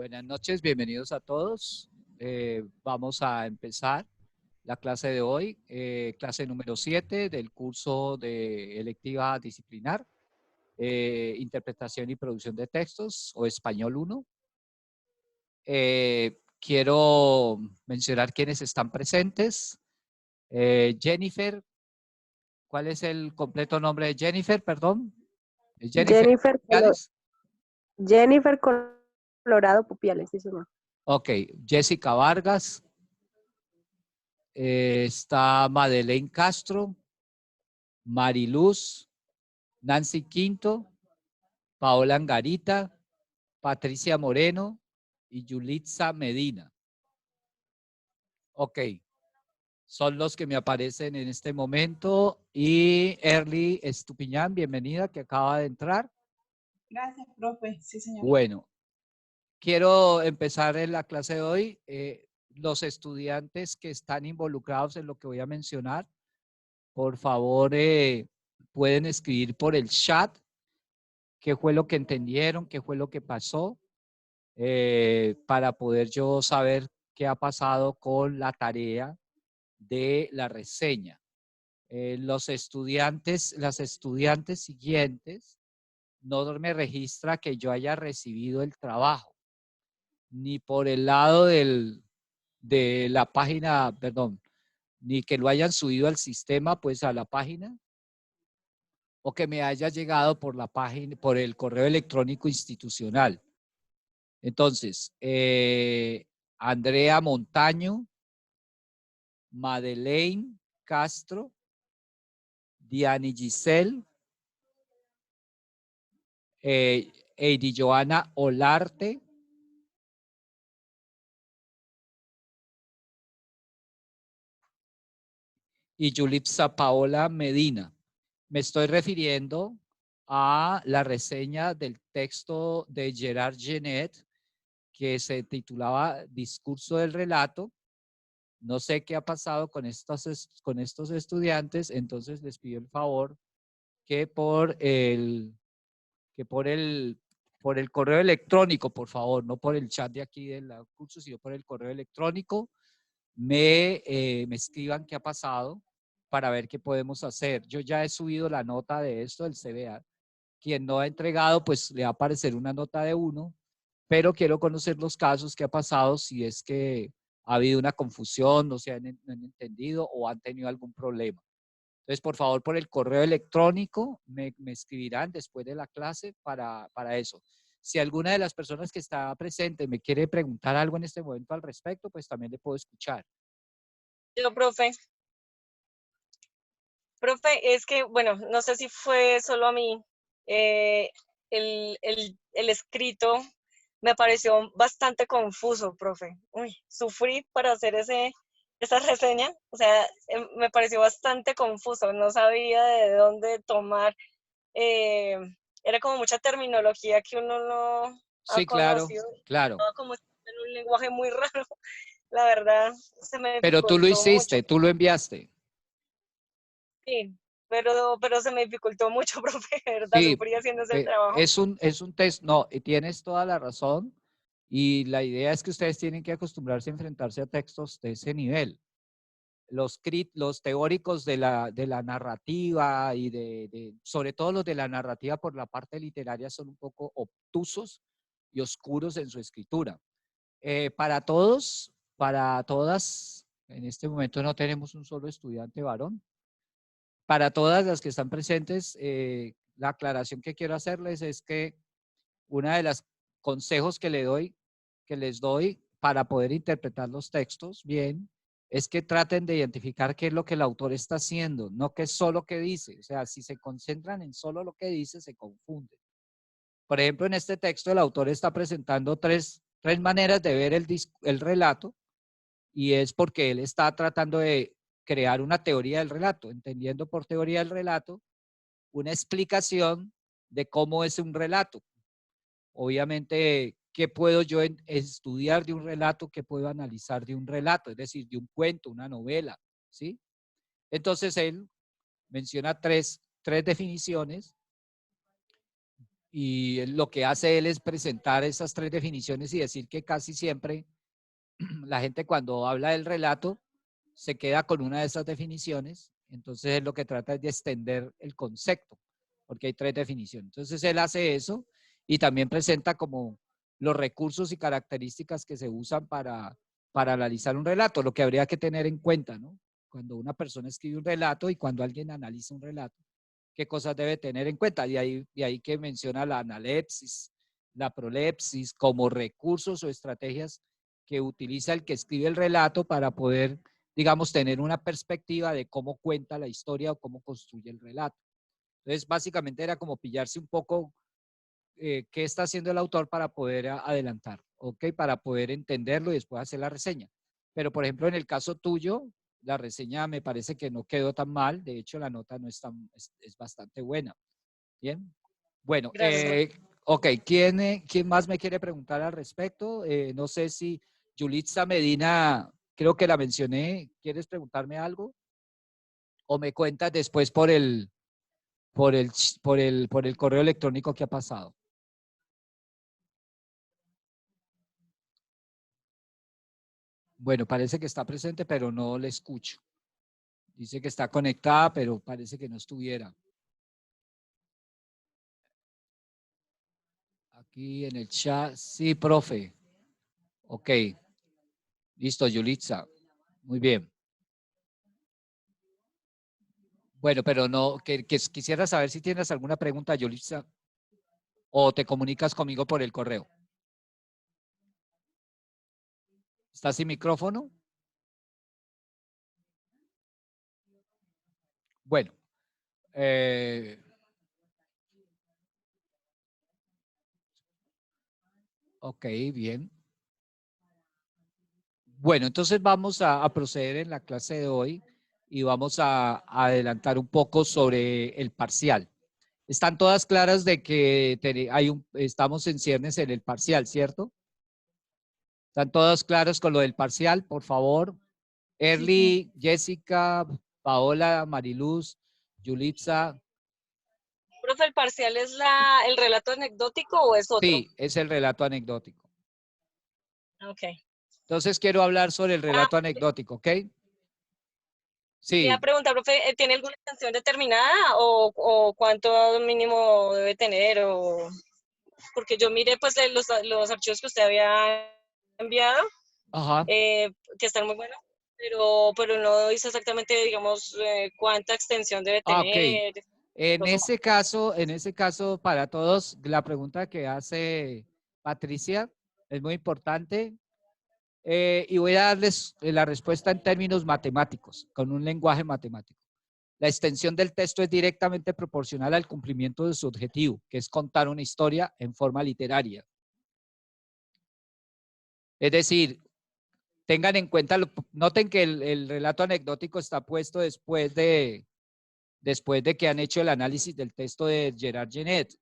Buenas noches, bienvenidos a todos. Vamos a empezar la clase de hoy, clase número 7 del curso de electiva disciplinar, interpretación y producción de textos o español 1. Quiero mencionar quiénes están presentes. Jennifer, ¿cuál es el completo nombre de Jennifer? Perdón. Jennifer Pupiales. Jennifer Colorado Pupiales, sí, señor. Ok, Jessica Vargas. Está Madeleine Castro, Mariluz, Nancy Quinto, Paola Angarita, Patricia Moreno y Yulitza Medina. Ok, son los que me aparecen en este momento. Y Erly Estupiñán, bienvenida, que acaba de entrar. Gracias, profe. Sí, señor. Bueno, quiero empezar en la clase de hoy. Los estudiantes que están involucrados en lo que voy a mencionar, por favor, pueden escribir por el chat qué fue lo que entendieron, qué fue lo que pasó, para poder yo saber qué ha pasado con la tarea de la reseña. Las estudiantes siguientes no me registra que yo haya recibido el trabajo, ni por el lado de la página, perdón, ni que lo hayan subido al sistema, pues a la página, o que me haya llegado por la página, por el correo electrónico institucional. Entonces, Andrea Montaño, Madeleine Castro, Diani Giselle, Eidi Joana Olarte, y Yulipsa Paola Medina. Me estoy refiriendo a la reseña del texto de Gerard Genet, que se titulaba Discurso del Relato. No sé qué ha pasado con estos estudiantes, entonces les pido el favor que por el correo electrónico, por favor, no por el chat de aquí del curso, sino por el correo electrónico, me escriban qué ha pasado para ver qué podemos hacer. Yo ya he subido la nota de esto del CBA. Quien no ha entregado, pues le va a aparecer una nota de 1, pero quiero conocer los casos que ha pasado, si es que ha habido una confusión, no se han entendido o han tenido algún problema. Entonces, por favor, por el correo electrónico me escribirán después de la clase para eso. Si alguna de las personas que está presente me quiere preguntar algo en este momento al respecto, pues también le puedo escuchar. Yo, profe. Profe, es que, bueno, no sé si fue solo a mí. El escrito me pareció bastante confuso, profe. Uy, sufrí para hacer esa reseña. O sea, me pareció bastante confuso. No sabía de dónde tomar. Era como mucha terminología que uno no ha Sí, claro, conocido. claro. Como en un lenguaje muy raro. La verdad, se me Pero tú lo dificultó mucho. hiciste, tú lo enviaste. Sí, pero se me dificultó mucho, profe, de verdad, Sí, sufrí haciendo ese trabajo. es un test, no, y tienes toda la razón. Y la idea es que ustedes tienen que acostumbrarse a enfrentarse a textos de ese nivel. Los teóricos de la narrativa y sobre todo los de la narrativa por la parte literaria son un poco obtusos y oscuros en su escritura. Para todos, para todas, en este momento no tenemos un solo estudiante varón. Para todas las que están presentes, la aclaración que quiero hacerles es que una de las consejos que les doy para poder interpretar los textos bien, es que traten de identificar qué es lo que el autor está haciendo, no qué es solo que dice. O sea, si se concentran en solo lo que dice, se confunden. Por ejemplo, en este texto el autor está presentando tres maneras de ver el relato, y es porque él está tratando de crear una teoría del relato, entendiendo por teoría del relato una explicación de cómo es un relato. Obviamente, ¿qué puedo yo estudiar de un relato? ¿Qué puedo analizar de un relato? Es decir, de un cuento, una novela, ¿sí? Entonces, él menciona tres definiciones y lo que hace él es presentar esas 3 definiciones y decir que casi siempre la gente cuando habla del relato se queda con una de esas definiciones. Entonces él lo que trata es de extender el concepto, porque hay 3 definiciones. Entonces él hace eso y también presenta como los recursos y características que se usan para analizar un relato, lo que habría que tener en cuenta, ¿no? Cuando una persona escribe un relato y cuando alguien analiza un relato, qué cosas debe tener en cuenta. De ahí que menciona la analepsis, la prolepsis como recursos o estrategias que utiliza el que escribe el relato para poder, digamos, tener una perspectiva de cómo cuenta la historia o cómo construye el relato. Entonces, básicamente era como pillarse un poco qué está haciendo el autor para poder adelantar, ¿ok? Para poder entenderlo y después hacer la reseña. Pero, por ejemplo, en el caso tuyo, la reseña me parece que no quedó tan mal. De hecho, la nota no es tan, es bastante buena. Bien. Bueno, Gracias. ok, ¿quién más me quiere preguntar al respecto? No sé si Yulitza Medina, creo que la mencioné. ¿Quieres preguntarme algo? ¿O me cuentas después por el correo electrónico que ha pasado? Bueno, parece que está presente, pero no le escucho. Dice que está conectada, pero parece que no estuviera. Aquí en el chat. Sí, profe. Ok. Listo, Yulitza. Muy bien. Bueno, pero no, quisiera saber si tienes alguna pregunta, Yulitza, o te comunicas conmigo por el correo. ¿Estás sin micrófono? Bueno. Ok, bien. Bueno, entonces vamos a proceder en la clase de hoy y vamos a adelantar un poco sobre el parcial. Están todas claras de que estamos en ciernes en el parcial, ¿cierto? ¿Están todas claras con lo del parcial? Por favor. Erly, Jessica, Paola, Mariluz, Yulitza. Profe, ¿el parcial es el relato anecdótico o es otro? Sí, es el relato anecdótico. Ok. Entonces quiero hablar sobre el relato anecdótico, ¿ok? Quería Sí, preguntar, profe, ¿tiene alguna extensión determinada o cuánto mínimo debe tener? Porque yo miré pues los archivos que usted había enviado, ajá. que están muy buenos, pero no dice exactamente, digamos, cuánta extensión debe Ok. tener. En ese caso, para todos, la pregunta que hace Patricia es muy importante. Y voy a darles la respuesta en términos matemáticos, con un lenguaje matemático. La extensión del texto es directamente proporcional al cumplimiento de su objetivo, que es contar una historia en forma literaria. Es decir, tengan en cuenta, noten que el relato anecdótico está puesto después de que han hecho el análisis del texto de Gerard Genet.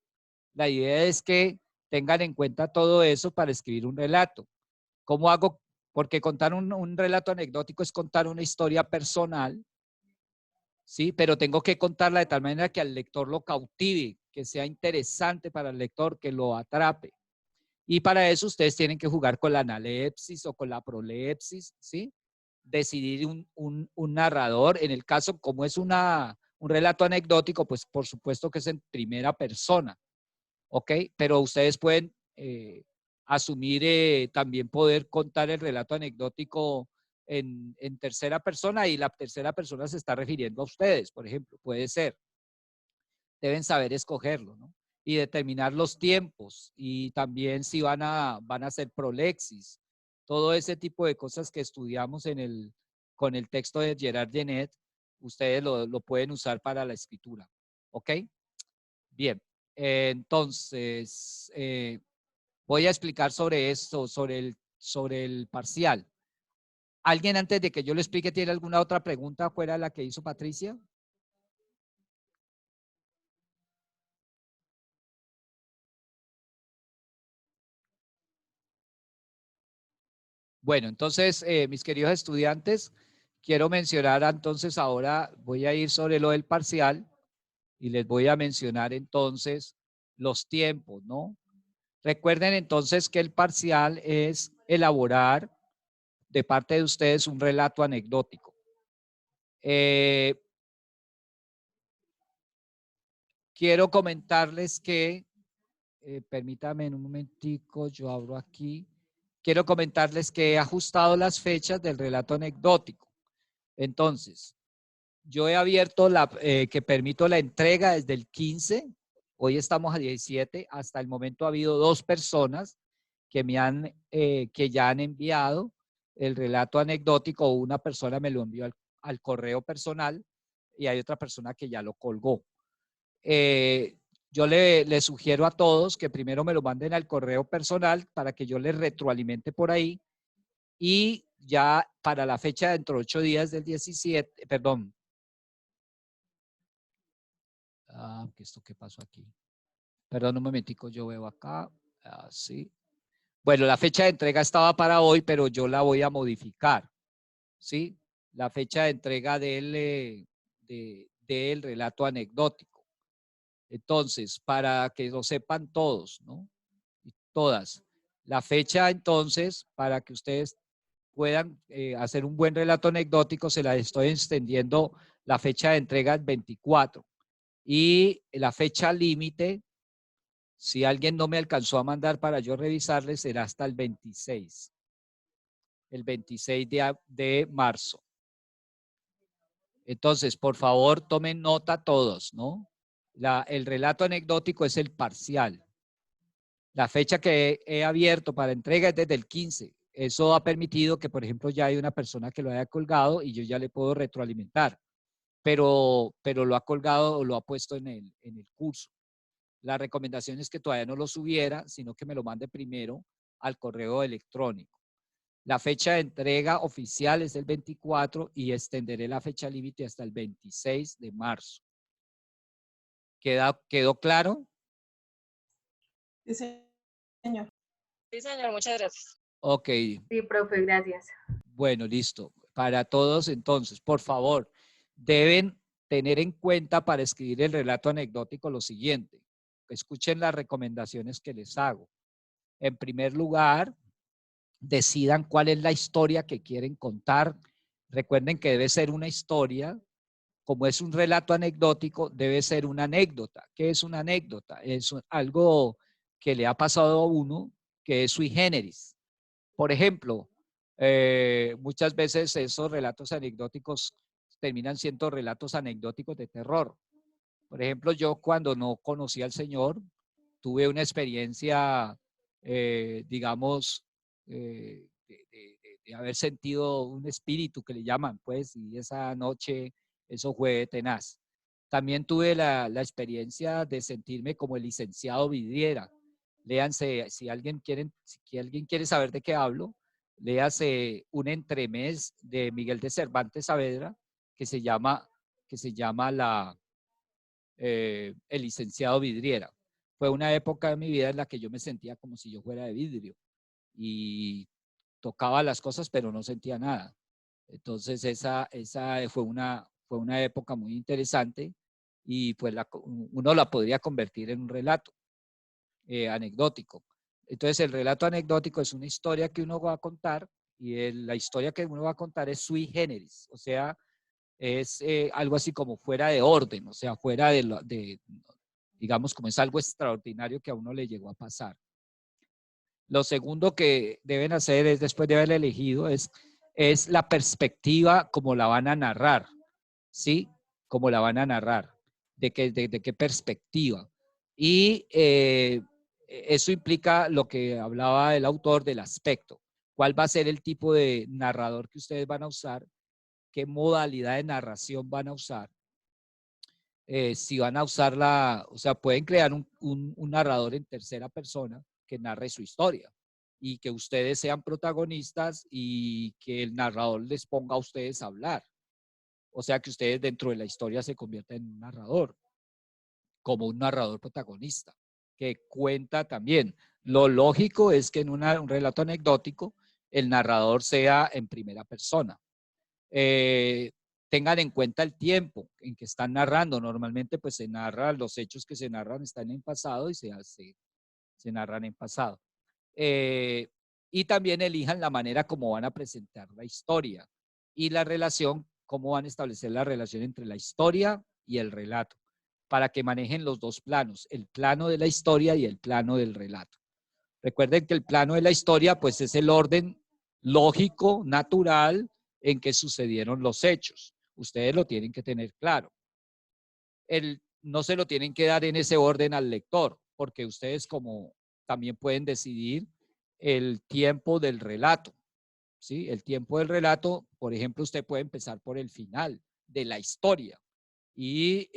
La idea es que tengan en cuenta todo eso para escribir un relato. ¿Cómo hago? Porque contar un relato anecdótico es contar una historia personal, ¿sí? Pero tengo que contarla de tal manera que al lector lo cautive, que sea interesante para el lector, que lo atrape. Y para eso ustedes tienen que jugar con la analepsis o con la prolepsis, ¿sí? Decidir un narrador. En el caso, como es un relato anecdótico, pues por supuesto que es en primera persona, ¿ok? Pero ustedes pueden asumir también poder contar el relato anecdótico en tercera persona y la tercera persona se está refiriendo a ustedes, por ejemplo, puede ser. Deben saber escogerlo, ¿no? Y determinar los tiempos y también si van a hacer prolexis, todo ese tipo de cosas que estudiamos con el texto de Gerard Genet, ustedes lo pueden usar para la escritura, ¿ok? Bien, entonces voy a explicar sobre esto, sobre el parcial. ¿Alguien antes de que yo le explique tiene alguna otra pregunta fuera de la que hizo Patricia? Bueno, entonces, mis queridos estudiantes, quiero mencionar entonces ahora, voy a ir sobre lo del parcial y les voy a mencionar entonces los tiempos, ¿no? Recuerden entonces que el parcial es elaborar de parte de ustedes un relato anecdótico. Quiero comentarles que, permítame un momentico, yo abro aquí. Quiero comentarles que he ajustado las fechas del relato anecdótico. Entonces, yo he abierto que permito la entrega desde el 15, hoy estamos a 17, hasta el momento ha habido 2 personas que que ya han enviado el relato anecdótico, o una persona me lo envió al correo personal y hay otra persona que ya lo colgó. Yo le sugiero a todos que primero me lo manden al correo personal para que yo les retroalimente por ahí, y ya para la fecha dentro de 8 días del 17, perdón. ¿Esto qué pasó aquí? Perdón un momentico, yo veo acá. Sí. Bueno, la fecha de entrega estaba para hoy, pero yo la voy a modificar. ¿Sí? La fecha de entrega del relato anecdótico. Entonces, para que lo sepan todos, ¿no? Y todas. La fecha, entonces, para que ustedes puedan hacer un buen relato anecdótico, se la estoy extendiendo la fecha de entrega al 24. Y la fecha límite, si alguien no me alcanzó a mandar para yo revisarle, será hasta el 26. El 26 de marzo. Entonces, por favor, tomen nota todos, ¿no? El relato anecdótico es el parcial. La fecha que he abierto para entrega es desde el 15. Eso ha permitido que, por ejemplo, ya hay una persona que lo haya colgado y yo ya le puedo retroalimentar, pero lo ha colgado o lo ha puesto en el curso. La recomendación es que todavía no lo subiera, sino que me lo mande primero al correo electrónico. La fecha de entrega oficial es el 24 y extenderé la fecha límite hasta el 26 de marzo. ¿Quedó claro? Sí, señor. Sí, señor, muchas gracias. Ok. Sí, profe, gracias. Bueno, listo. Para todos, entonces, por favor, deben tener en cuenta para escribir el relato anecdótico lo siguiente. Escuchen las recomendaciones que les hago. En primer lugar, decidan cuál es la historia que quieren contar. Recuerden que debe ser una historia. Como es un relato anecdótico, debe ser una anécdota. ¿Qué es una anécdota? Es algo que le ha pasado a uno que es sui generis. Por ejemplo, muchas veces esos relatos anecdóticos terminan siendo relatos anecdóticos de terror. Por ejemplo, yo cuando no conocía al Señor, tuve una experiencia, digamos, de haber sentido un espíritu que le llaman, pues, y esa noche eso fue tenaz. También tuve la experiencia de sentirme como el licenciado Vidriera. Léanse, si alguien quiere saber de qué hablo, léase un entremés de Miguel de Cervantes Saavedra que se llama El licenciado Vidriera. Fue una época de mi vida en la que yo me sentía como si yo fuera de vidrio y tocaba las cosas pero no sentía nada. Entonces esa fue una época muy interesante y pues uno la podría convertir en un relato anecdótico. Entonces el relato anecdótico es una historia que uno va a contar y la historia que uno va a contar es sui generis, o sea, es algo así como fuera de orden, o sea, fuera digamos, como es algo extraordinario que a uno le llegó a pasar. Lo segundo que deben hacer es, después de haber elegido, es la perspectiva como la van a narrar, ¿sí? Como la van a narrar, de qué perspectiva. Y eso implica lo que hablaba el autor del aspecto. ¿Cuál va a ser el tipo de narrador que ustedes van a usar? ¿Qué modalidad de narración van a usar? Si van a usarla, o sea, pueden crear un narrador en tercera persona que narre su historia y que ustedes sean protagonistas y que el narrador les ponga a ustedes a hablar. O sea, que ustedes dentro de la historia se conviertan en un narrador, como un narrador protagonista, que cuenta también. Lo lógico es que en un relato anecdótico el narrador sea en primera persona. tengan en cuenta el tiempo en que están narrando. Normalmente pues se narra, los hechos que se narran están en pasado y se narran en pasado. Y también elijan la manera como van a presentar la historia y la relación, cómo van a establecer la relación entre la historia y el relato, para que manejen los dos planos, el plano de la historia y el plano del relato. Recuerden que el plano de la historia pues es el orden lógico, natural, en que sucedieron los hechos. Ustedes lo tienen que tener claro. No se lo tienen que dar en ese orden al lector, porque ustedes como también pueden decidir el tiempo del relato. ¿Sí? El tiempo del relato, por ejemplo, usted puede empezar por el final de la historia y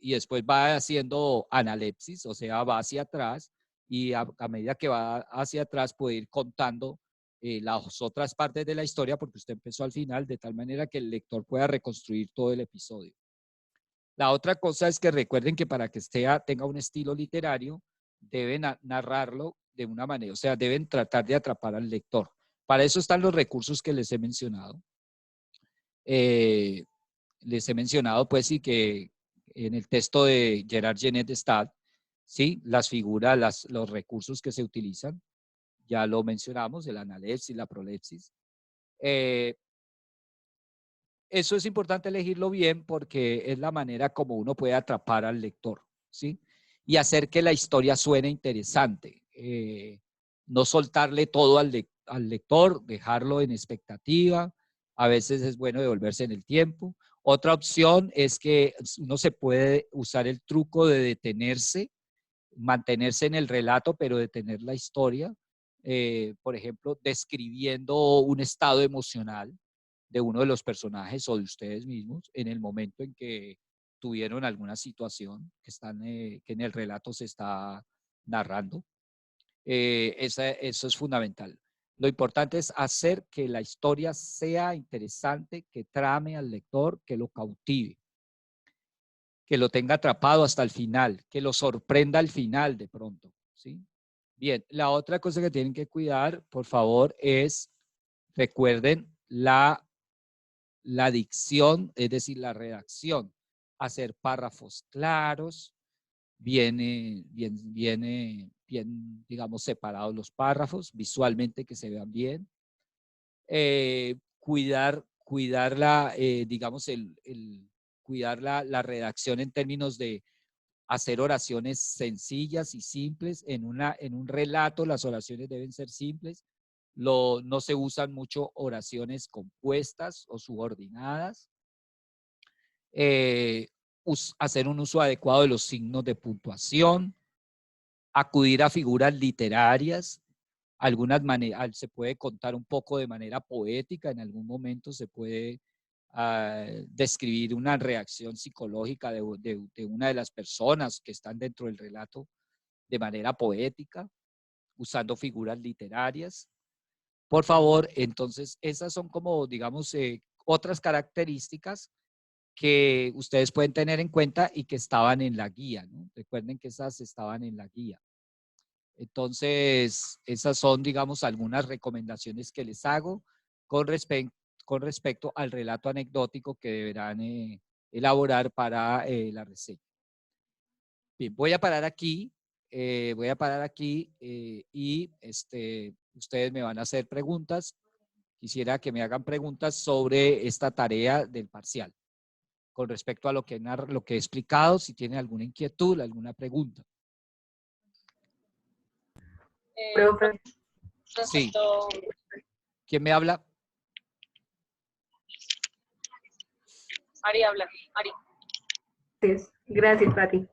después va haciendo analepsis, o sea, va hacia atrás y a medida que va hacia atrás puede ir contando las otras partes de la historia porque usted empezó al final de tal manera que el lector pueda reconstruir todo el episodio. La otra cosa es que recuerden que para que tenga un estilo literario, deben narrarlo de una manera, o sea, deben tratar de atrapar al lector. Para eso están los recursos que les he mencionado. Les he mencionado, pues, sí, que en el texto de Gerard Genet Stad, sí, las figuras, los recursos que se utilizan, ya lo mencionamos, el analepsis, la prolepsis. Eso es importante elegirlo bien porque es la manera como uno puede atrapar al lector, ¿sí? Y hacer que la historia suene interesante. No soltarle todo al lector, dejarlo en expectativa. A veces es bueno devolverse en el tiempo. Otra opción es que uno se puede usar el truco de detenerse, mantenerse en el relato, pero detener la historia. Por ejemplo, describiendo un estado emocional de uno de los personajes o de ustedes mismos en el momento en que tuvieron alguna situación que en el relato se está narrando. Eso es fundamental. Lo importante es hacer que la historia sea interesante, que trame al lector, que lo cautive, que lo tenga atrapado hasta el final, que lo sorprenda al final de pronto, ¿sí? Bien, la otra cosa que tienen que cuidar, por favor, es, recuerden, la dicción, es decir, la redacción, hacer párrafos claros, bien, digamos, separados los párrafos, visualmente que se vean bien, cuidar la, digamos, cuidar la redacción en términos de hacer oraciones sencillas y simples. En un relato las oraciones deben ser simples. No se usan mucho oraciones compuestas o subordinadas. Hacer un uso adecuado de los signos de puntuación. Acudir a figuras literarias. Se puede contar un poco de manera poética. En algún momento se puede describir una reacción psicológica de una de las personas que están dentro del relato de manera poética, usando figuras literarias. Por favor, entonces, esas son como, digamos, otras características que ustedes pueden tener en cuenta y que estaban en la guía, ¿no? Recuerden que esas estaban en la guía. Entonces, esas son, digamos, algunas recomendaciones que les hago con respecto al relato anecdótico que deberán elaborar para la reseña. Bien, voy a parar aquí. Y ustedes me van a hacer preguntas. Quisiera que me hagan preguntas sobre esta tarea del parcial con respecto a lo que he explicado, si tienen alguna inquietud, alguna pregunta. Profe. Sí. ¿Quién me habla? Ari habla. Ari. Gracias, Pati.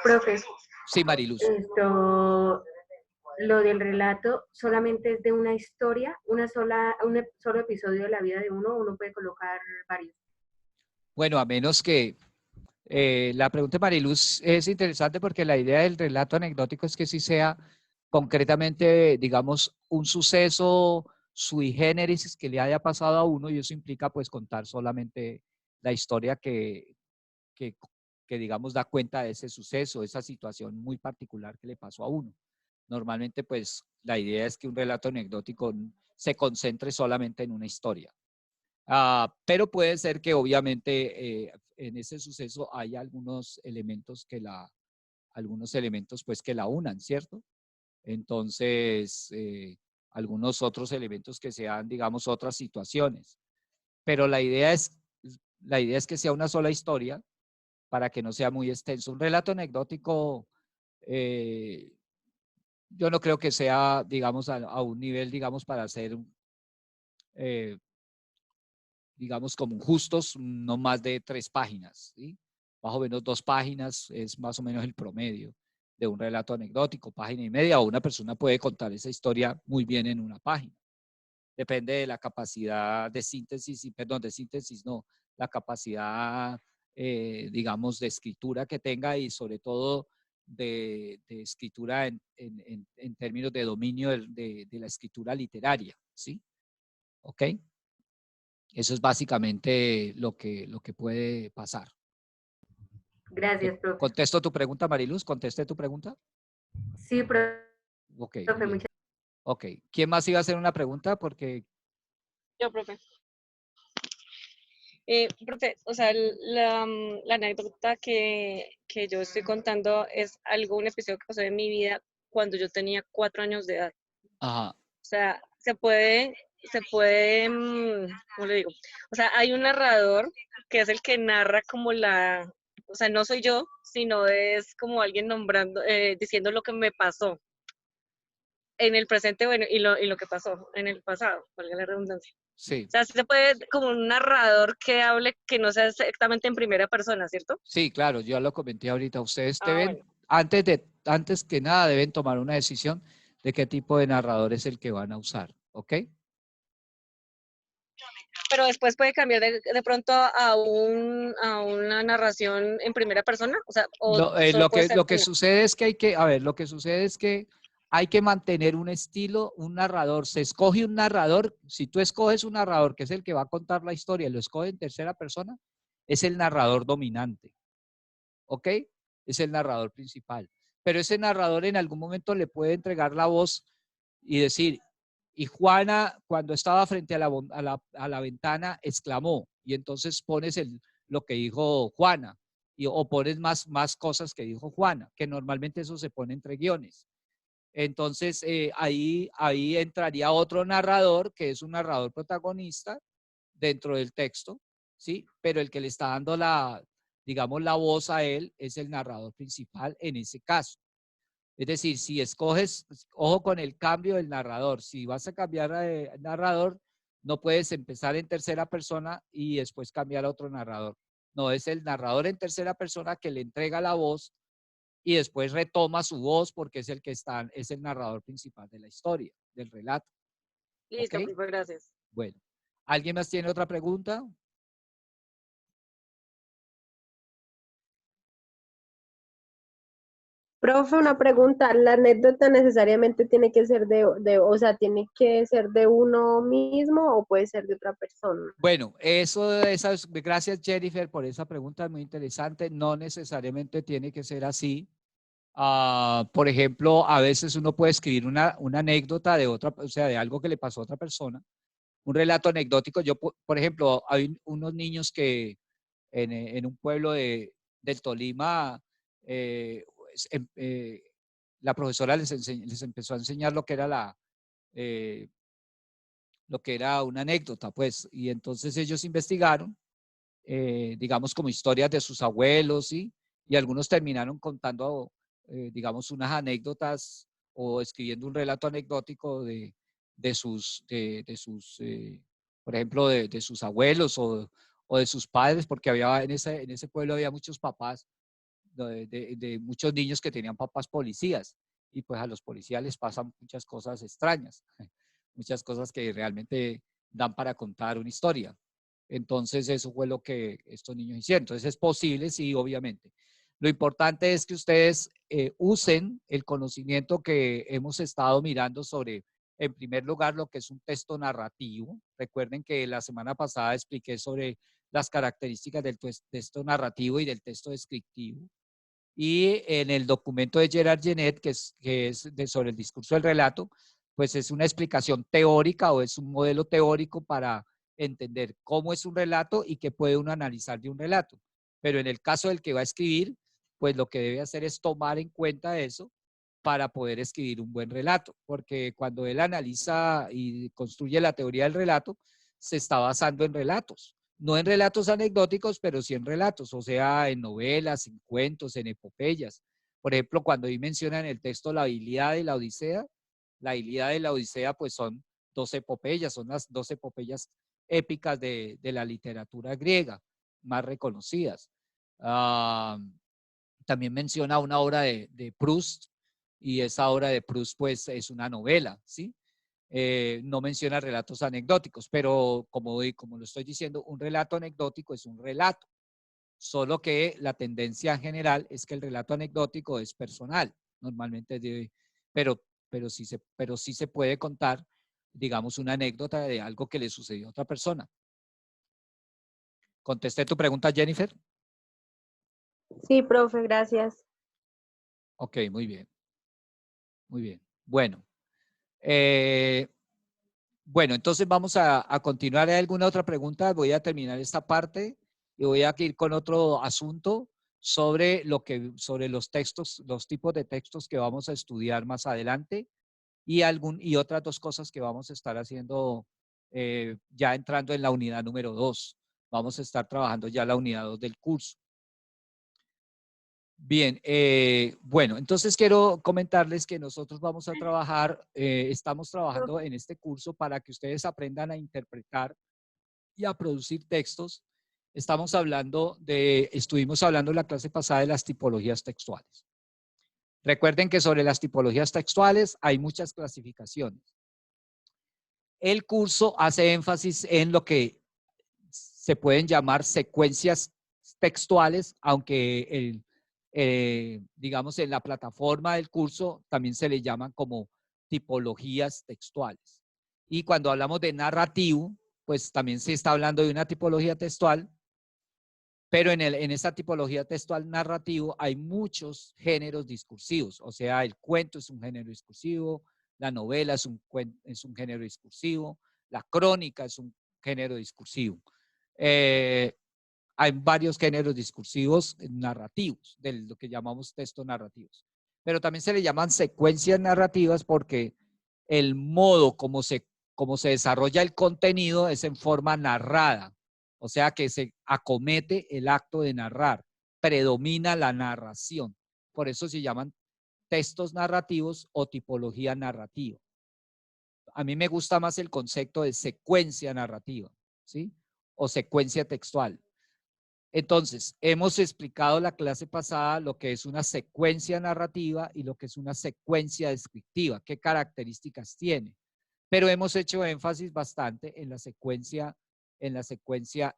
Profe, Sí, Mariluz. lo del relato solamente es de una historia, un solo episodio de la vida de uno puede colocar varios. Bueno, a menos que la pregunta de Mariluz es interesante porque la idea del relato anecdótico es que sí sea concretamente, digamos, un suceso sui generis que le haya pasado a uno, y eso implica pues contar solamente la historia que digamos da cuenta de ese suceso, esa situación muy particular que le pasó a uno. Normalmente pues la idea es que un relato anecdótico se concentre solamente en una historia. Pero puede ser que obviamente en ese suceso hay algunos elementos pues que la unan, ¿cierto? Entonces, algunos otros elementos que sean, digamos, otras situaciones. Pero la idea es que sea una sola historia para que no sea muy extenso. Un relato anecdótico, yo no creo que sea, digamos, a un nivel, digamos, para hacer, digamos, como justos, no más de 3 páginas, ¿sí? Más o menos 2 páginas es más o menos el promedio de un relato anecdótico, página y media, o una persona puede contar esa historia muy bien en una página. Depende de la capacidad de síntesis, perdón, de síntesis no, la capacidad, digamos, de escritura que tenga y sobre todo de escritura en términos de dominio de la escritura literaria, ¿sí? ¿Ok? Eso es básicamente lo que puede pasar. Gracias, profe. ¿Contesto tu pregunta, Mariluz? ¿Contesté tu pregunta? Sí, profe, Ok, muy bien. Ok, ¿quién más iba a hacer una pregunta? Porque... Yo, profe. Profe, o sea, la anécdota que yo estoy contando es un episodio que pasó en mi vida cuando yo tenía 4 años de edad. Ajá. O sea, ¿cómo le digo? O sea, hay un narrador que es el que narra como o sea, no soy yo, sino es como alguien nombrando, diciendo lo que me pasó en el presente, bueno, y lo que pasó en el pasado, valga la redundancia. Sí. O sea, se puede como un narrador que hable que no sea exactamente en primera persona, ¿cierto? Sí, claro, yo lo comenté ahorita. Ustedes deben, Bueno. antes que nada, deben tomar una decisión de qué tipo de narrador es el que van a usar, ¿ok? Pero después puede cambiar de pronto a una narración en primera persona, o sea, o solo puede ser Lo que una. sucede es que lo que sucede es que hay que mantener un estilo, un narrador. Se escoge un narrador. Si tú escoges un narrador que es el que va a contar la historia y lo escoge en tercera persona, es el narrador dominante, ¿ok? Es el narrador principal. Pero ese narrador en algún momento le puede entregar la voz y decir, y Juana cuando estaba frente a la ventana exclamó, y entonces pones lo que dijo Juana, o pones más cosas que dijo Juana, que normalmente eso se pone entre guiones. Entonces ahí entraría otro narrador, que es un narrador protagonista dentro del texto, ¿sí? Pero el que le está dando digamos, la voz a él es el narrador principal en ese caso. Es decir, si escoges, ojo con el cambio del narrador, si vas a cambiar de narrador, no puedes empezar en tercera persona y después cambiar a otro narrador. No, es el narrador en tercera persona que le entrega la voz y después retoma su voz porque es es el narrador principal de la historia, del relato. Listo, ¿Ok? profe, gracias. Bueno, ¿alguien más tiene otra pregunta? Profe, una pregunta, ¿la anécdota necesariamente tiene que ser o sea, tiene que ser de uno mismo o puede ser de otra persona? Bueno, gracias Jennifer por esa pregunta muy interesante. No necesariamente tiene que ser así. Por ejemplo, a veces uno puede escribir una anécdota de otra, o sea, de algo que le pasó a otra persona. Un relato anecdótico. Yo, por ejemplo, hay unos niños que en un pueblo del Tolima, pues, la profesora les empezó a enseñar eh, lo que era una anécdota, pues, y entonces ellos investigaron, digamos, como historias de sus abuelos, ¿sí? Y algunos terminaron contando, digamos, unas anécdotas o escribiendo un relato anecdótico por ejemplo, de sus abuelos o de sus padres, porque en ese pueblo había muchos papás, de muchos niños que tenían papás policías, y pues a los policías les pasan muchas cosas extrañas, muchas cosas que realmente dan para contar una historia. Entonces eso fue lo que estos niños hicieron. Entonces es posible, sí, obviamente. Lo importante es que ustedes usen el conocimiento que hemos estado mirando sobre, en primer lugar, lo que es un texto narrativo. Recuerden que la semana pasada expliqué sobre las características del texto narrativo y del texto descriptivo. Y en el documento de Gerard Genet, que es sobre el discurso del relato, pues es una explicación teórica o es un modelo teórico para entender cómo es un relato y qué puede uno analizar de un relato. Pero en el caso del que va a escribir, pues lo que debe hacer es tomar en cuenta eso para poder escribir un buen relato, porque cuando él analiza y construye la teoría del relato, se está basando en relatos, no en relatos anecdóticos, pero sí en relatos, o sea, en novelas, en cuentos, en epopeyas. Por ejemplo, cuando ahí menciona en el texto la Ilíada y la Odisea, la Ilíada y la Odisea pues son dos epopeyas, son las dos epopeyas épicas de la literatura griega, más reconocidas. También menciona una obra de Proust, y esa obra de Proust pues es una novela, ¿sí? No menciona relatos anecdóticos, pero como lo estoy diciendo, un relato anecdótico es un relato, solo que la tendencia general es que el relato anecdótico es personal, normalmente, pero sí se puede contar, digamos, una anécdota de algo que le sucedió a otra persona. ¿Contesté tu pregunta, Jennifer? Sí, profe, gracias. Ok, muy bien. Muy bien. Bueno. Bueno, entonces vamos a continuar. ¿Hay alguna otra pregunta? Voy a terminar esta parte y voy a ir con otro asunto sobre sobre los textos, los tipos de textos que vamos a estudiar más adelante y otras dos cosas que vamos a estar haciendo ya entrando en la unidad número 2. Vamos a estar trabajando ya la unidad 2 del curso. Bien, bueno, entonces quiero comentarles que nosotros vamos a trabajar, estamos trabajando en este curso para que ustedes aprendan a interpretar y a producir textos. Estuvimos hablando en la clase pasada de las tipologías textuales. Recuerden que sobre las tipologías textuales hay muchas clasificaciones. El curso hace énfasis en lo que se pueden llamar secuencias textuales, aunque digamos, en la plataforma del curso también se le llaman como tipologías textuales. Y cuando hablamos de narrativo, pues también se está hablando de una tipología textual, pero en esa tipología textual narrativo hay muchos géneros discursivos. O sea, el cuento es un género discursivo, la novela es un género discursivo, la crónica es un género discursivo. Hay varios géneros discursivos narrativos, de lo que llamamos textos narrativos. Pero también se le llaman secuencias narrativas porque el modo como se desarrolla el contenido es en forma narrada. O sea que se acomete el acto de narrar, predomina la narración. Por eso se llaman textos narrativos o tipología narrativa. A mí me gusta más el concepto de secuencia narrativa, ¿sí? O secuencia textual. Entonces, hemos explicado la clase pasada lo que es una secuencia narrativa y lo que es una secuencia descriptiva, qué características tiene. Pero hemos hecho énfasis bastante en la secuencia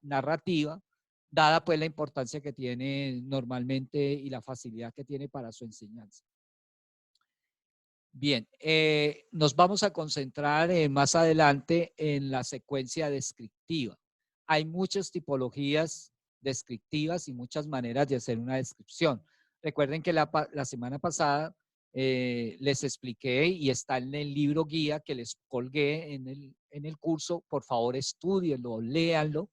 narrativa, dada pues la importancia que tiene normalmente y la facilidad que tiene para su enseñanza. Bien, nos vamos a concentrar más adelante en la secuencia descriptiva. Hay muchas tipologías descriptivas y muchas maneras de hacer una descripción. Recuerden que la semana pasada les expliqué y está en el libro guía que les colgué en el curso. Por favor, estúdienlo, léanlo.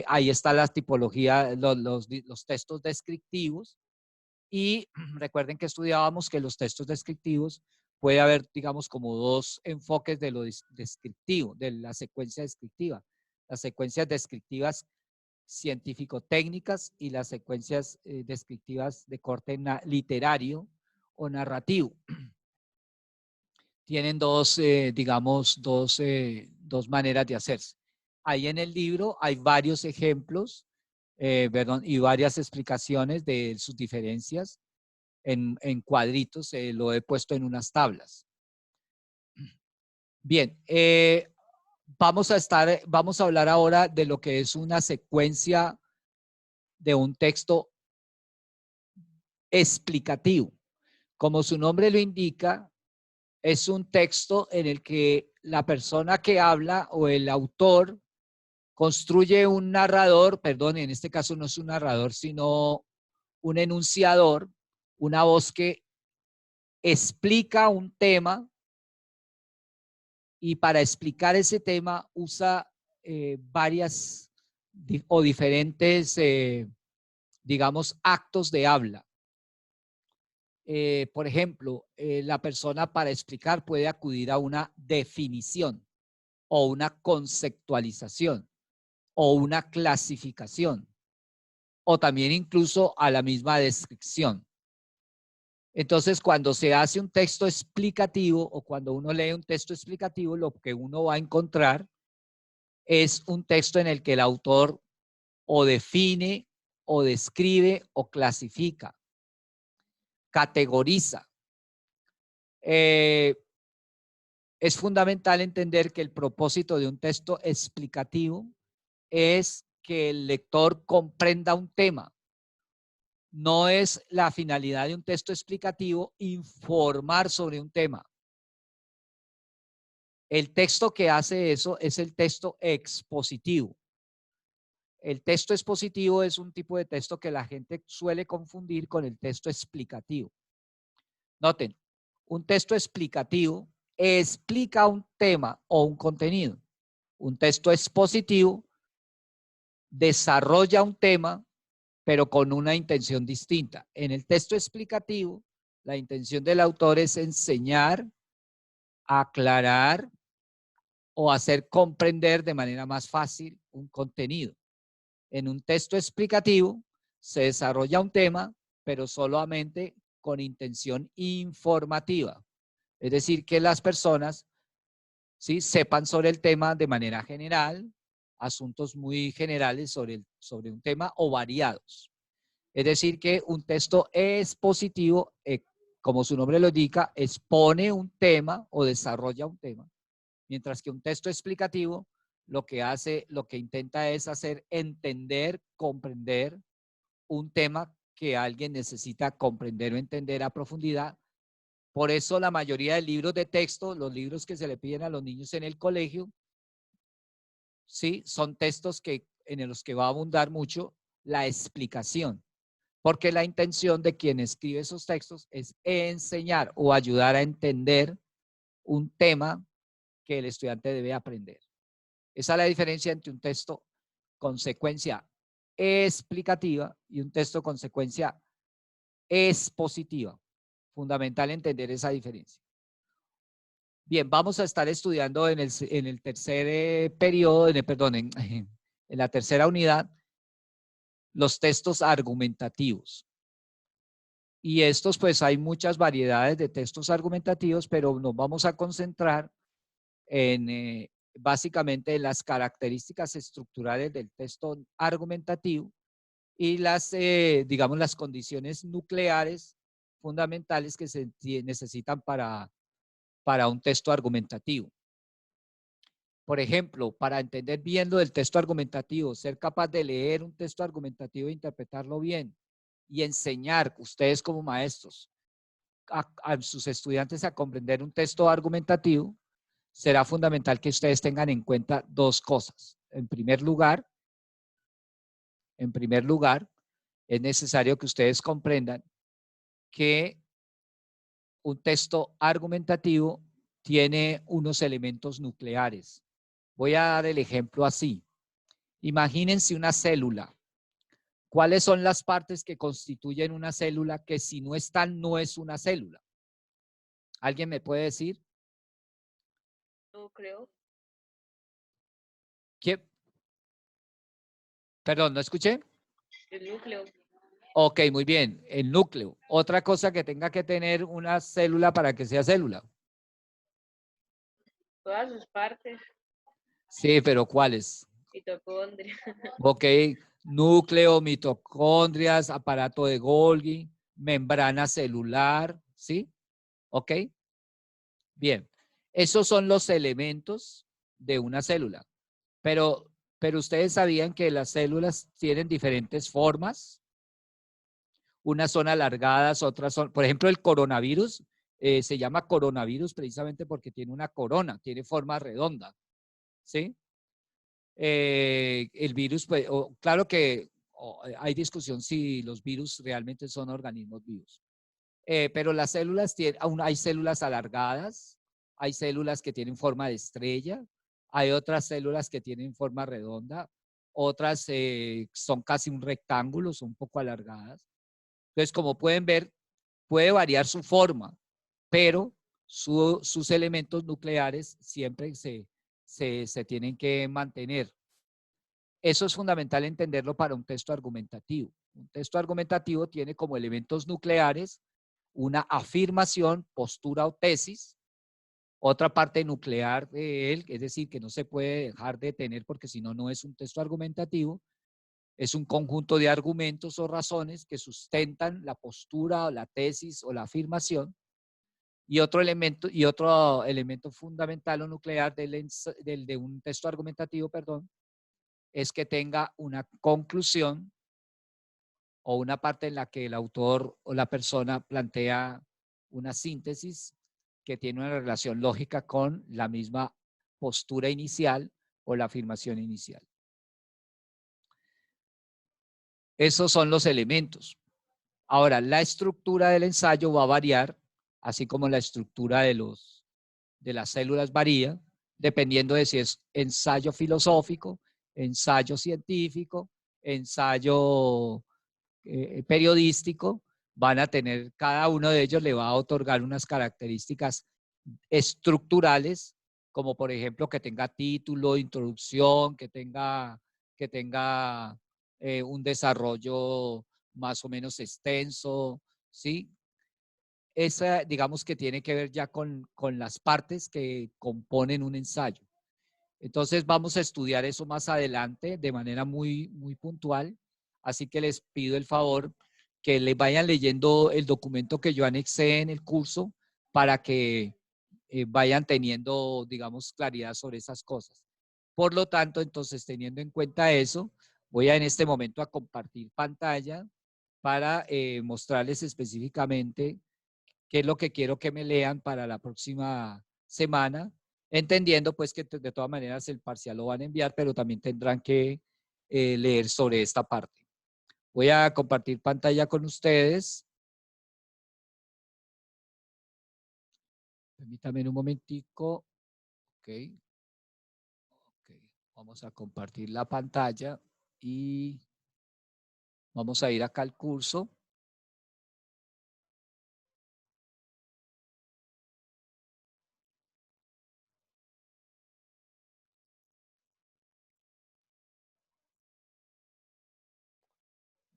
Ahí está la tipología, los textos descriptivos. Y recuerden que estudiábamos que los textos descriptivos puede haber, digamos, como dos enfoques de lo descriptivo, de la secuencia descriptiva. Las secuencias descriptivas científico-técnicas y las secuencias descriptivas de corte literario o narrativo. Tienen digamos, dos maneras de hacerse. Ahí en el libro hay varios ejemplos, y varias explicaciones de sus diferencias en cuadritos, lo he puesto en unas tablas. Bien, vamos a hablar ahora de lo que es una secuencia de un texto explicativo. Como su nombre lo indica, es un texto en el que la persona que habla o el autor construye un narrador, perdón, en este caso no es un narrador, sino un enunciador, una voz que explica un tema y para explicar ese tema usa varias o diferentes, digamos, actos de habla. Por ejemplo, la persona para explicar puede acudir a una definición o una conceptualización o una clasificación o también incluso a la misma descripción. Entonces, cuando se hace un texto explicativo o cuando uno lee un texto explicativo, lo que uno va a encontrar es un texto en el que el autor o define o describe o clasifica, categoriza. Es fundamental entender que el propósito de un texto explicativo es que el lector comprenda un tema. No es la finalidad de un texto explicativo informar sobre un tema. El texto que hace eso es el texto expositivo. El texto expositivo es un tipo de texto que la gente suele confundir con el texto explicativo. Noten, un texto explicativo explica un tema o un contenido. Un texto expositivo desarrolla un tema, pero con una intención distinta. En el texto explicativo, la intención del autor es enseñar, aclarar o hacer comprender de manera más fácil un contenido. En un texto explicativo se desarrolla un tema, pero solamente con intención informativa. Es decir, que las personas, ¿sí?, sepan sobre el tema de manera general, asuntos muy generales sobre un tema o variados. Es decir, que un texto expositivo, como su nombre lo indica, expone un tema o desarrolla un tema, mientras que un texto explicativo lo que intenta es hacer entender, comprender un tema que alguien necesita comprender o entender a profundidad. Por eso la mayoría de libros de texto, los libros que se le piden a los niños en el colegio, ¿sí?, son textos en los que va a abundar mucho la explicación, porque la intención de quien escribe esos textos es enseñar o ayudar a entender un tema que el estudiante debe aprender. Esa es la diferencia entre un texto con secuencia explicativa y un texto con secuencia expositiva. Fundamental entender esa diferencia. Bien, vamos a estar estudiando en el tercer periodo, en la tercera unidad, los textos argumentativos. Y estos, pues hay muchas variedades de textos argumentativos, pero nos vamos a concentrar en básicamente en las características estructurales del texto argumentativo y digamos, las condiciones nucleares fundamentales que se necesitan para un texto argumentativo. Por ejemplo, para entender bien lo del texto argumentativo, ser capaz de leer un texto argumentativo e interpretarlo bien y enseñar, ustedes como maestros, a sus estudiantes a comprender un texto argumentativo, será fundamental que ustedes tengan en cuenta dos cosas. En primer lugar, es necesario que ustedes comprendan que un texto argumentativo tiene unos elementos nucleares. Voy a dar el ejemplo así. Imagínense una célula. ¿Cuáles son las partes que constituyen una célula que si no están, no es una célula? ¿Alguien me puede decir? Núcleo. ¿Qué? Perdón, ¿no escuché? El núcleo. Ok, muy bien. El núcleo. Otra cosa que tenga que tener una célula para que sea célula. Todas sus partes. Sí, pero ¿cuáles? Mitocondria. Ok, núcleo, mitocondrias, aparato de Golgi, membrana celular, ¿sí? Ok. Bien, esos son los elementos de una célula. Pero ustedes sabían que las células tienen diferentes formas. Unas son alargadas, otras son, por ejemplo, el coronavirus se llama coronavirus precisamente porque tiene una corona, tiene forma redonda, ¿sí? El virus, pues, claro que hay discusión si los virus realmente son organismos vivos. Pero las células hay células alargadas, hay células que tienen forma de estrella, Hay otras células que tienen forma redonda, otras son casi un rectángulo, son un poco alargadas. Entonces, como pueden ver, puede variar su forma, pero sus elementos nucleares siempre se tienen que mantener. Eso es fundamental entenderlo para un texto argumentativo. Un texto argumentativo tiene como elementos nucleares una afirmación, postura o tesis, otra parte nuclear de él, es decir, que no se puede dejar de tener porque si no, no es un texto argumentativo, es un conjunto de argumentos o razones que sustentan la postura o la tesis o la afirmación. Y otro elemento fundamental o nuclear de un texto argumentativo, perdón, es que tenga una conclusión o una parte en la que el autor o la persona plantea una síntesis que tiene una relación lógica con la misma postura inicial o la afirmación inicial. Esos son los elementos. Ahora, la estructura del ensayo va a variar, así como la estructura de las células varía, dependiendo de si es ensayo filosófico, ensayo científico, ensayo periodístico. Van a tener, cada uno de ellos le va a otorgar unas características estructurales, como por ejemplo que tenga título, introducción, que tenga un desarrollo más o menos extenso, ¿sí? Esa, digamos que tiene que ver ya con las partes que componen un ensayo. Entonces vamos a estudiar eso más adelante de manera muy, muy puntual. Así que les pido el favor que le vayan leyendo el documento que yo anexé en el curso para que vayan teniendo, digamos, claridad sobre esas cosas. Por lo tanto, entonces, teniendo en cuenta eso, voy en este momento a compartir pantalla para mostrarles específicamente qué es lo que quiero que me lean para la próxima semana, entendiendo pues que de todas maneras el parcial lo van a enviar, pero también tendrán que leer sobre esta parte. Voy a compartir pantalla con ustedes. Permítanme un momentico. Ok. Vamos a compartir la pantalla y vamos a ir acá al curso.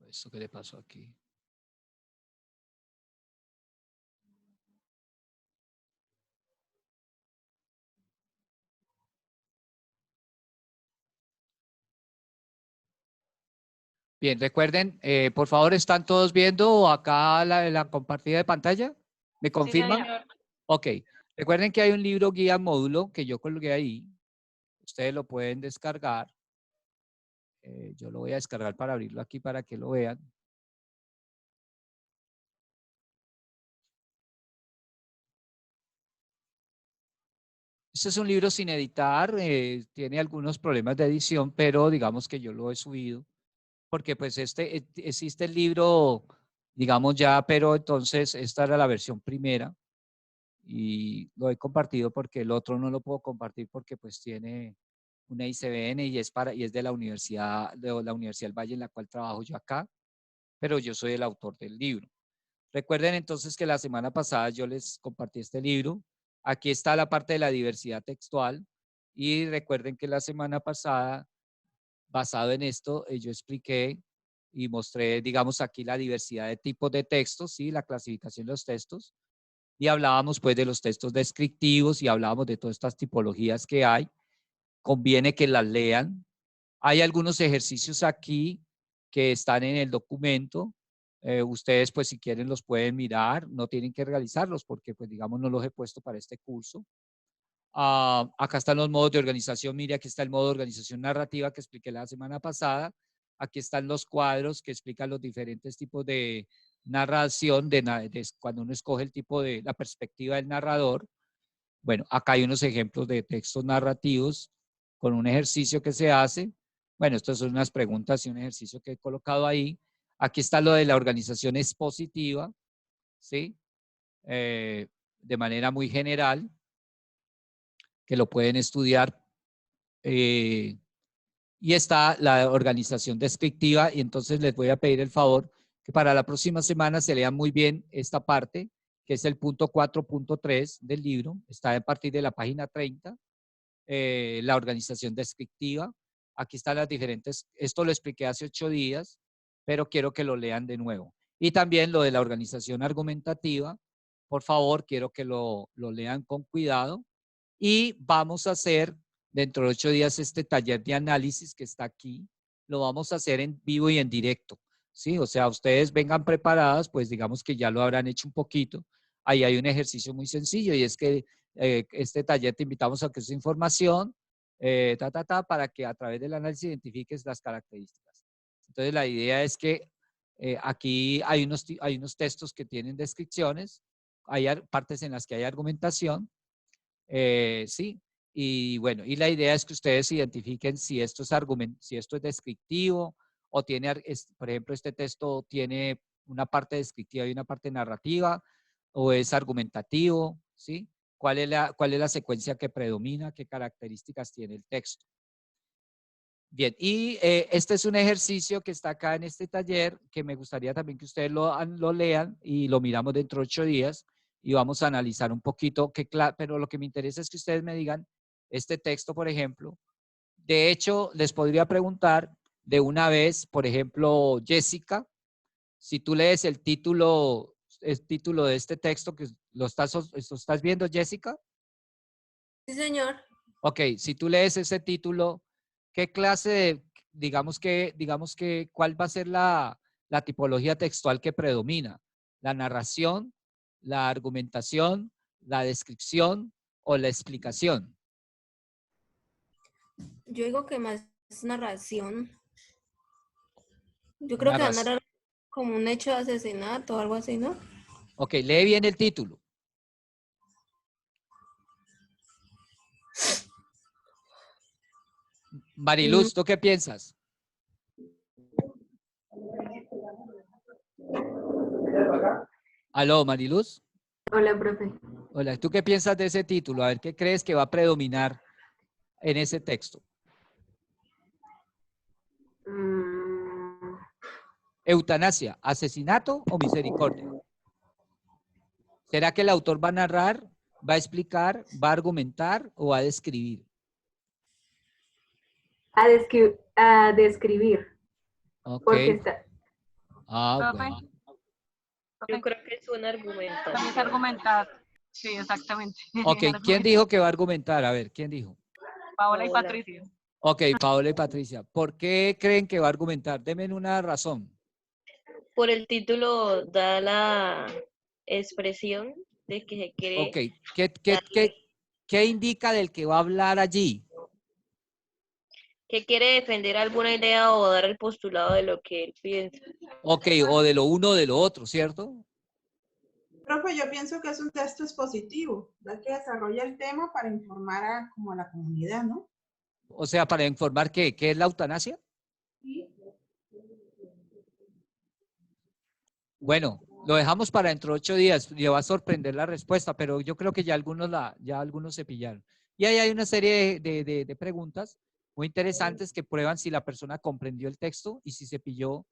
¿Esto qué le pasó aquí? Bien, recuerden, por favor, ¿están todos viendo acá la compartida de pantalla? ¿Me confirman? señor. Ok. Recuerden que hay un libro guía módulo que yo colgué ahí. Ustedes lo pueden descargar. Yo lo voy a descargar para abrirlo aquí para que lo vean. Este es un libro sin editar, tiene algunos problemas de edición, pero digamos que yo lo he subido, porque pues existe el libro, digamos ya, pero entonces esta era la versión primera y lo he compartido porque el otro no lo puedo compartir porque pues tiene una ICBN y es de la Universidad del Valle en la cual trabajo yo acá, pero yo soy el autor del libro. Recuerden entonces que la semana pasada yo les compartí este libro. Aquí está la parte de la diversidad textual y recuerden que la semana pasada, basado en esto, yo expliqué y mostré, digamos, aquí la diversidad de tipos de textos, ¿sí? La clasificación de los textos. Y hablábamos pues de los textos descriptivos y hablábamos de todas estas tipologías que hay. Conviene que las lean. Hay algunos ejercicios aquí que están en el documento. Ustedes pues si quieren los pueden mirar, no tienen que realizarlos porque pues digamos no los he puesto para este curso. Acá están los modos de organización. Mire, aquí está el modo de organización narrativa que expliqué la semana pasada. Aquí están los cuadros que explican los diferentes tipos de narración, cuando uno escoge el tipo de la perspectiva del narrador. Bueno, acá hay unos ejemplos de textos narrativos con un ejercicio que se hace. Bueno, estas son unas preguntas y un ejercicio que he colocado ahí. Aquí está lo de la organización expositiva, ¿sí? De manera muy general, que lo pueden estudiar y está la organización descriptiva, y entonces les voy a pedir el favor que para la próxima semana se lean muy bien esta parte, que es el punto 4.3 del libro, está a partir de la página 30, la organización descriptiva. Aquí están las diferentes, esto lo expliqué hace 8 días, pero quiero que lo lean de nuevo. Y también lo de la organización argumentativa, por favor, quiero que lo lean con cuidado. Y vamos a hacer dentro de 8 días este taller de análisis que está aquí, lo vamos a hacer en vivo y en directo, ¿sí? O sea, ustedes vengan preparadas, pues digamos que ya lo habrán hecho un poquito. Ahí hay un ejercicio muy sencillo y es que este taller te invitamos a que uses información, para que a través del análisis identifiques las características. Entonces, la idea es que aquí hay unos textos que tienen descripciones, hay partes en las que hay argumentación, sí, y bueno, y la idea es que ustedes identifiquen si esto es si esto es descriptivo o tiene, por ejemplo, este texto tiene una parte descriptiva y una parte narrativa, o es argumentativo, ¿sí? ¿Cuál es la secuencia que predomina? ¿Qué características tiene el texto? Bien, y este es un ejercicio que está acá en este taller, que me gustaría también que ustedes lo lean y lo miramos dentro de 8 días y vamos a analizar un poquito, pero lo que me interesa es que ustedes me digan este texto, por ejemplo. De hecho, les podría preguntar de una vez, por ejemplo, Jessica, si tú lees el título de este texto, que lo estás viendo, Jessica. Sí, señor. Ok, si tú lees ese título, ¿qué clase de, digamos que, cuál va a ser la tipología textual que predomina? ¿La narración, la argumentación, la descripción o la explicación? Yo digo que más narración. Yo creo que va a narrar como un hecho de asesinato o algo así, ¿no? Ok, lee bien el título. Mariluz, ¿tú qué piensas? Aló, Mariluz. Hola, profe. Hola, ¿tú qué piensas de ese título? A ver, ¿qué crees que va a predominar en ese texto? Eutanasia, asesinato o misericordia. ¿Será que el autor va a narrar, va a explicar, va a argumentar o va a describir? A describir. Ok. Porque está. Ah, Profe, bueno. yo creo que es una argumentación. También es argumentar. Sí, exactamente. Ok, ¿quién dijo que va a argumentar? A ver, ¿quién dijo? Paola y Paola. Patricia. Ok, Paola y Patricia. ¿Por qué creen que va a argumentar? Denme una razón. Por el título da la expresión de que se quiere Ok, ¿qué indica del que va a hablar allí? que quiere defender alguna idea o dar el postulado de lo que él piensa. Ok, o de lo uno o de lo otro, ¿cierto? Profe, yo pienso que es un texto expositivo, ya que desarrolla el tema para informar como a la comunidad, ¿no? O sea, para informar qué es la eutanasia. Sí. Bueno, lo dejamos para dentro de 8 días. Le va a sorprender la respuesta, pero yo creo que ya algunos se pillaron. Y ahí hay una serie de preguntas muy interesantes que prueban si la persona comprendió el texto y si se pilló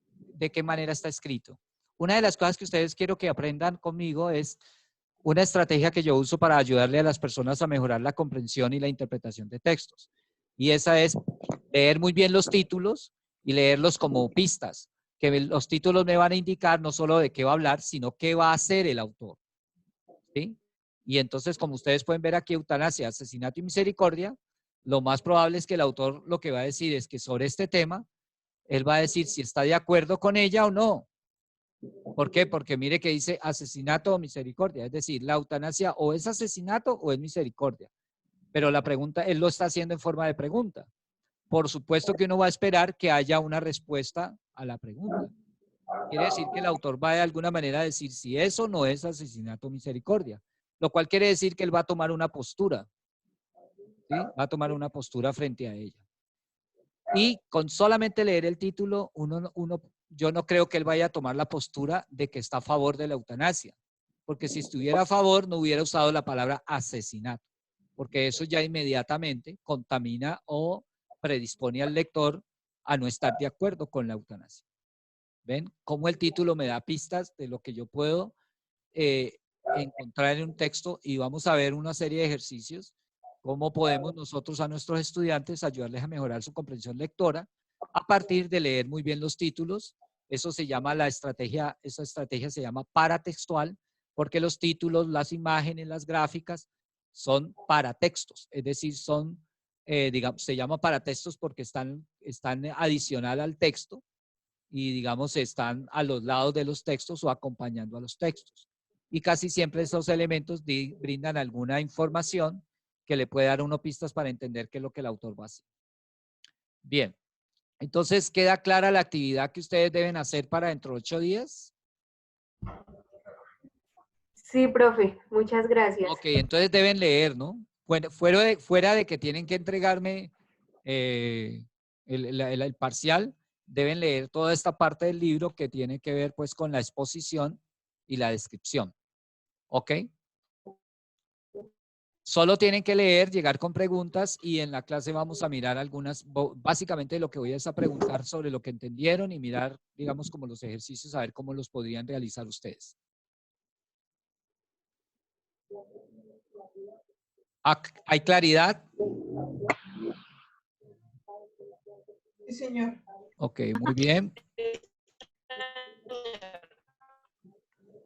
de qué manera está escrito. Una de las cosas que ustedes quiero que aprendan conmigo es una estrategia que yo uso para ayudarle a las personas a mejorar la comprensión y la interpretación de textos. Y esa es leer muy bien los títulos y leerlos como pistas, que los títulos me van a indicar no solo de qué va a hablar, sino qué va a hacer el autor. ¿Sí? Y entonces, como ustedes pueden ver aquí, eutanasia, asesinato y misericordia, lo más probable es que el autor lo que va a decir es que sobre este tema, él va a decir si está de acuerdo con ella o no. ¿Por qué? Porque mire que dice asesinato o misericordia. Es decir, la eutanasia o es asesinato o es misericordia. Pero la pregunta, él lo está haciendo en forma de pregunta. Por supuesto que uno va a esperar que haya una respuesta a la pregunta. Quiere decir que el autor va de alguna manera a decir si eso no es asesinato o misericordia. Lo cual quiere decir que él va a tomar una postura. ¿Sí? Va a tomar una postura frente a ella. Y con solamente leer el título, yo no creo que él vaya a tomar la postura de que está a favor de la eutanasia. Porque si estuviera a favor, no hubiera usado la palabra asesinato. porque eso ya inmediatamente contamina o predispone al lector a no estar de acuerdo con la eutanasia. ¿Ven? Cómo el título me da pistas de lo que yo puedo encontrar en un texto, y vamos a ver una serie de ejercicios, cómo podemos nosotros a nuestros estudiantes ayudarles a mejorar su comprensión lectora a partir de leer muy bien los títulos. Eso se llama esa estrategia se llama paratextual, porque los títulos, las imágenes, las gráficas son paratextos, es decir, son, digamos, se llama paratextos porque están adicional al texto y, digamos, están a los lados de los textos o acompañando a los textos. Y casi siempre esos elementos brindan alguna información que le puede dar a uno pistas para entender qué es lo que el autor va a hacer. Bien, entonces, ¿queda clara la actividad que ustedes deben hacer para dentro de 8 días? Sí, profe, muchas gracias. Ok, entonces deben leer, ¿no? Fuera de que tienen que entregarme el parcial, deben leer toda esta parte del libro que tiene que ver pues con la exposición y la descripción. ¿Ok? Solo tienen que leer, llegar con preguntas, y en la clase vamos a mirar algunas, básicamente lo que voy es a preguntar sobre lo que entendieron y mirar, digamos, como los ejercicios, a ver cómo los podrían realizar ustedes. ¿Hay claridad? Sí, señor. Ok, muy bien.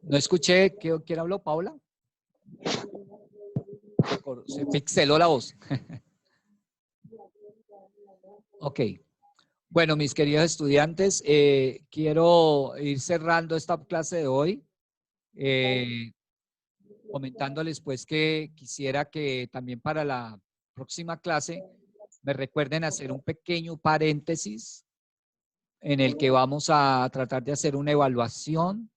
No escuché, ¿quién habló? ¿Paula? Se pixeló la voz. Ok. Bueno, mis queridos estudiantes, quiero ir cerrando esta clase de hoy, comentándoles pues que quisiera que también para la próxima clase me recuerden hacer un pequeño paréntesis en el que vamos a tratar de hacer una evaluación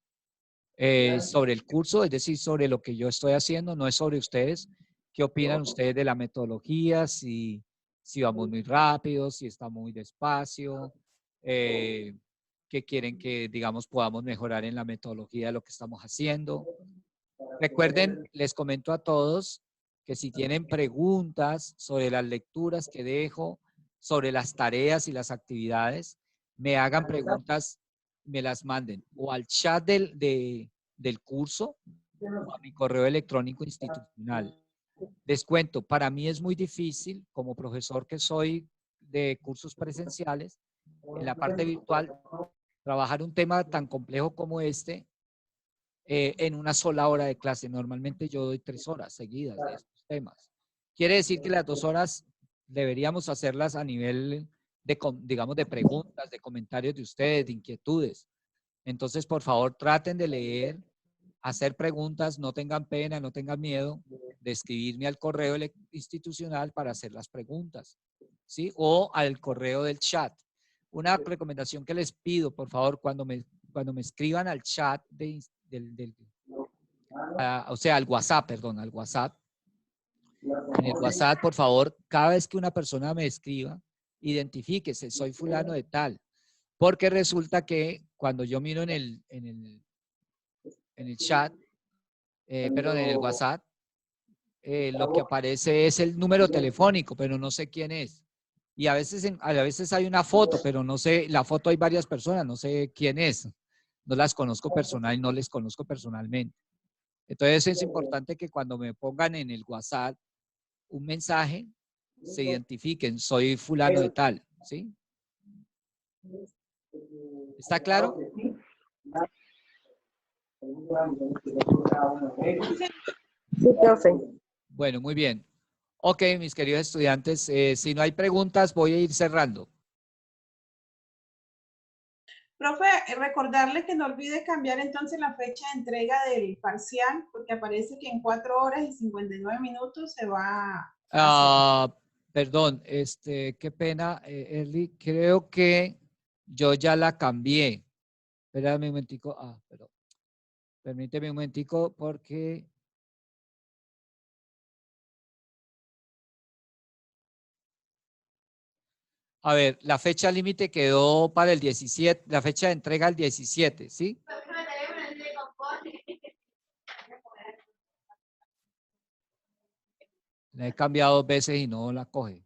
sobre el curso, es decir, sobre lo que yo estoy haciendo, no es sobre ustedes. ¿Qué opinan ustedes de la metodología? Si vamos muy rápido, si estamos muy despacio, qué quieren que, digamos, podamos mejorar en la metodología de lo que estamos haciendo. Recuerden, les comento a todos que si tienen preguntas sobre las lecturas que dejo, sobre las tareas y las actividades, me hagan preguntas, me las manden o al chat del curso o a mi correo electrónico institucional. Les cuento, para mí es muy difícil, como profesor que soy de cursos presenciales, en la parte virtual, trabajar un tema tan complejo como este en una sola hora de clase. Normalmente yo doy 3 horas seguidas de estos temas. Quiere decir que las 2 horas deberíamos hacerlas a nivel de, digamos, de preguntas, de comentarios de ustedes, de inquietudes. Entonces, por favor, traten de leer, hacer preguntas, no tengan pena, no tengan miedo de escribirme al correo institucional para hacer las preguntas, ¿sí? O al correo del chat. Una recomendación que les pido, por favor, cuando me escriban al chat o sea, al WhatsApp, perdón, al WhatsApp. En el WhatsApp, por favor, cada vez que una persona me escriba, identifíquese, soy fulano de tal. Porque resulta que cuando yo miro en el chat, perdón, en el WhatsApp, lo que aparece es el número telefónico, pero no sé quién es. Y a veces hay una foto, pero no sé, la foto hay varias personas, no sé quién es. No las conozco personal, no les conozco personalmente. Entonces es importante que cuando me pongan en el WhatsApp un mensaje, se identifiquen, soy fulano de tal, ¿sí? ¿Está claro? Sí, profe. Bueno, muy bien. Ok, mis queridos estudiantes, si no hay preguntas, voy a ir cerrando. Profe, recordarle que no olvide cambiar entonces la fecha de entrega del parcial, porque aparece que en 4 horas y 59 minutos se va a hacer. Perdón, qué pena, Erly, creo que yo ya la cambié. Espérame un momentico. Perdón. Permíteme un momentico porque... A ver, la fecha límite quedó para el 17, la fecha de entrega el 17, ¿sí? La he cambiado 2 veces y no la coge.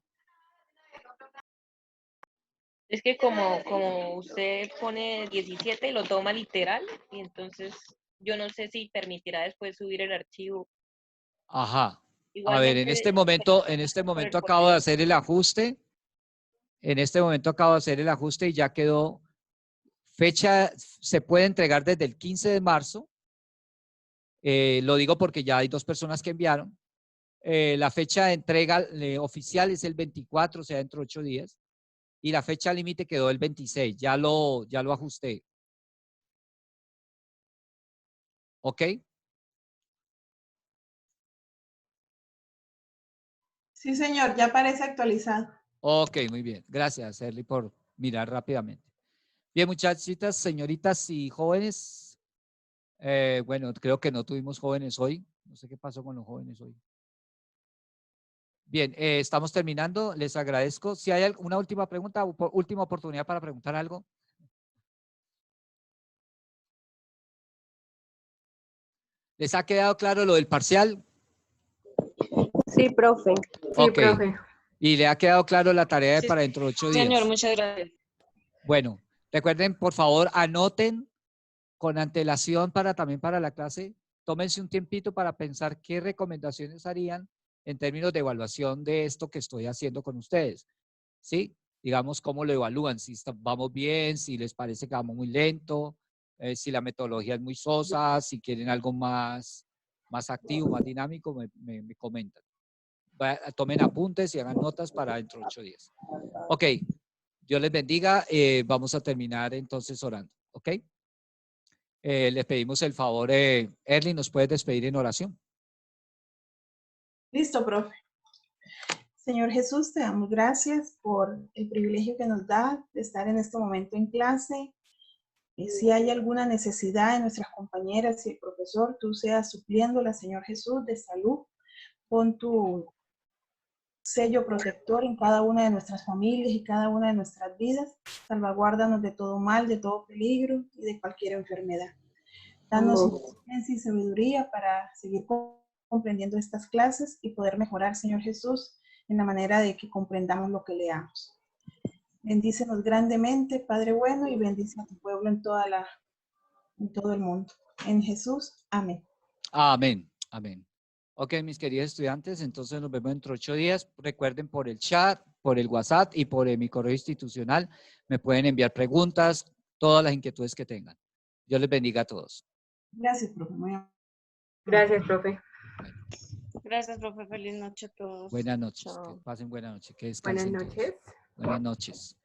Es que como usted pone 17 y lo toma literal, y entonces yo no sé si permitirá después subir el archivo. Ajá. A ver, en Igualmente, este por el momento acabo de correo. hacer el ajuste. En este momento acabo de hacer el ajuste y ya quedó. Fecha, se puede entregar desde el 15 de marzo. Lo digo porque ya hay 2 personas que enviaron. La fecha de entrega oficial es el 24, o sea, dentro de 8 días. Y la fecha límite quedó el 26. Ya lo ajusté. ¿Ok? Sí, señor, ya parece actualizado. Ok, muy bien. Gracias, Erly, por mirar rápidamente. Bien, muchachitas, señoritas y jóvenes. Bueno, creo que no tuvimos jóvenes hoy. No sé qué pasó con los jóvenes hoy. Bien, estamos terminando. Les agradezco. Si hay una última pregunta, última oportunidad para preguntar algo. ¿Les ha quedado claro lo del parcial? Sí, profe. Sí, Ok. profe. ¿Y le ha quedado claro la tarea de Sí, para dentro de 8 días? señor, muchas gracias. Bueno, recuerden, por favor, anoten con antelación también para la clase. Tómense un tiempito para pensar qué recomendaciones harían en términos de evaluación de esto que estoy haciendo con ustedes. ¿Sí? Digamos, cómo lo evalúan, si vamos bien, si les parece que vamos muy lento, si la metodología es muy sosa, si quieren algo más activo, más dinámico, me comentan. Tomen apuntes y hagan notas para dentro de 8 días. Ok, Dios les bendiga. Vamos a terminar entonces orando. Ok. Les pedimos el favor, Erly, ¿nos puedes despedir en oración? Listo, profe. Señor Jesús, te damos gracias por el privilegio que nos da de estar en este momento en clase. Si hay alguna necesidad de nuestras compañeras y el profesor, tú seas supliéndola, Señor Jesús, de salud. Pon tu sello protector en cada una de nuestras familias y cada una de nuestras vidas. Salvaguárdanos de todo mal, de todo peligro y de cualquier enfermedad. Danos Amén. inteligencia y sabiduría para seguir comprendiendo estas clases y poder mejorar, Señor Jesús, en la manera de que comprendamos lo que leamos. Bendícenos grandemente, Padre bueno, y bendice a tu pueblo en todo el mundo. En Jesús, amén. Amén, amén. Ok, mis queridos estudiantes, entonces nos vemos dentro de 8 días. Recuerden por el chat, por el WhatsApp y por mi correo institucional, me pueden enviar preguntas, todas las inquietudes que tengan. Dios les bendiga a todos. Gracias, profe. Muy amable. Gracias, profe. Bueno, Gracias, profe. Feliz noche a todos. buenas noches. Que Chao. pasen buenas noches. Que Buenas descansen todos. noches. Buenas noches.